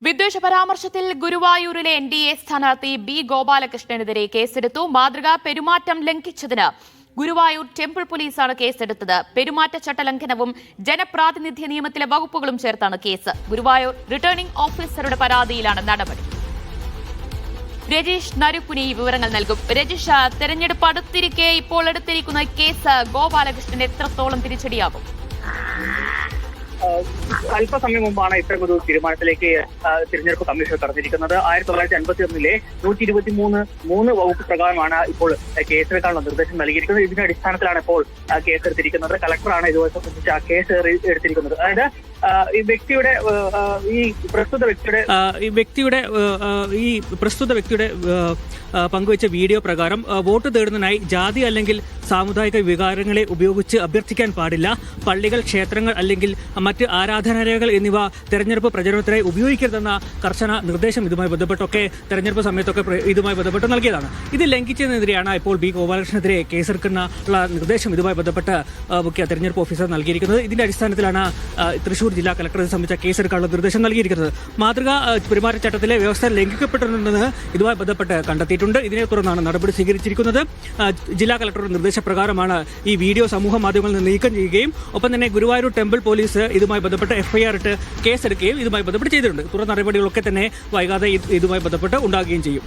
വിദ്വേഷ പരാമർശത്തിൽ ഗുരുവായൂരിലെ NDA സ്ഥാനാർത്ഥി ബി ഗോപാലകൃഷ്ണനെതിരെ കേസെടുത്തു. മാതൃകാ പെരുമാറ്റം ലംഘിച്ചതിന് ഗുരുവായൂർ ടെമ്പിൾ പോലീസാണ് കേസെടുത്തത്. പെരുമാറ്റച്ചട്ട ലംഘനവും ജനപ്രാതിനിധ്യ നിയമത്തിലെ വകുപ്പുകളും ചേർത്താണ് കേസ്. ഗുരുവായൂർ റിട്ടേണിംഗ് ഓഫീസറുടെ പരാതിയിലാണ് നടപടി. രജീഷ് നരുക്കുനി വിവരങ്ങൾ നൽകും. രജീഷ്, തെരഞ്ഞെടുപ്പ് അടുത്തിരിക്കെ ഇപ്പോൾ എടുത്തിരിക്കുന്ന കേസ് ഗോപാലകൃഷ്ണൻ എത്രത്തോളം തിരിച്ചടിയാകും? അല്പസമയം മുമ്പാണ് ഇത്തരമൊരു തീരുമാനത്തിലേക്ക് തിരഞ്ഞെടുപ്പ് കമ്മീഷൻ കടന്നിരിക്കുന്നത്. 1951 123 വകുപ്പ് പ്രകാരമാണ് ഇപ്പോൾ കേസെടുക്കാനുള്ള നിർദ്ദേശം നൽകിയിരിക്കുന്നത്. ഇതിന്റെ അടിസ്ഥാനത്തിലാണ് ഇപ്പോൾ കേസെടുത്തിരിക്കുന്നത്. കളക്ടറാണ് ഇതുമായി സംബന്ധിച്ച് ആ കേസ് എടുത്തിരിക്കുന്നത്. അതായത് ഈ പ്രസ്തുത വ്യക്തിയുടെ പങ്കുവച്ച വീഡിയോ പ്രകാരം വോട്ട് തേടുന്നതിനായി ജാതി അല്ലെങ്കിൽ സാമുദായിക വികാരങ്ങളെ ഉപയോഗിച്ച് അഭ്യർത്ഥിക്കാൻ പാടില്ല. പള്ളികൾ, ക്ഷേത്രങ്ങൾ അല്ലെങ്കിൽ മറ്റ് ആരാധനാലയങ്ങൾ എന്നിവ തെരഞ്ഞെടുപ്പ് പ്രചരണത്തിനായി ഉപയോഗിക്കരുതെന്ന കർശന നിർദ്ദേശം ഇതുമായി ബന്ധപ്പെട്ടൊക്കെ തെരഞ്ഞെടുപ്പ് സമയത്തൊക്കെ ഇതുമായി ബന്ധപ്പെട്ട് നൽകിയതാണ്. ഇത് ലംഘിച്ചതിനെതിരെയാണ് ഇപ്പോൾ ബി ഗോപാലകൃഷ്ണനെതിരെ കേസെടുക്കാനുള്ള നിർദ്ദേശം ഇതുമായി ബന്ധപ്പെട്ട് മുഖ്യ തെരഞ്ഞെടുപ്പ് ഓഫീസർ നൽകിയിരിക്കുന്നത്. ഇതിന്റെ അടിസ്ഥാനത്തിലാണ് തൃശൂർ ജില്ലാ കളക്ടറെ സംബന്ധിച്ച കേസെടുക്കാനുള്ള നിർദ്ദേശം നൽകിയിരിക്കുന്നത്. മാതൃകാ പെരുമാറ്റച്ചട്ടത്തിലെ വ്യവസ്ഥ ലംഘിക്കപ്പെട്ടിട്ടുണ്ടെന്ന് ഇതുമായി ബന്ധപ്പെട്ട് കണ്ടെത്തിയിട്ടുണ്ട്. ഇതിനെ തുടർന്നാണ് നടപടി സ്വീകരിച്ചിരിക്കുന്നത്. ജില്ലാ കളക്ടറുടെ നിർദ്ദേശപ്രകാരമാണ് ഈ വീഡിയോ സമൂഹ മാധ്യമങ്ങളിൽ നിന്ന് നീക്കം ചെയ്യുകയും ഒപ്പം തന്നെ ഗുരുവായൂർ ടെമ്പിൾ പോലീസ് ഇതുമായി ബന്ധപ്പെട്ട് FIR ഇട്ട് കേസെടുക്കുകയും ഇതുമായി ബന്ധപ്പെട്ട് ചെയ്തിട്ടുണ്ട്. തുടർ നടപടികളൊക്കെ തന്നെ വൈകാതെ ഇതുമായി ബന്ധപ്പെട്ട് ഉണ്ടാകുകയും ചെയ്യും.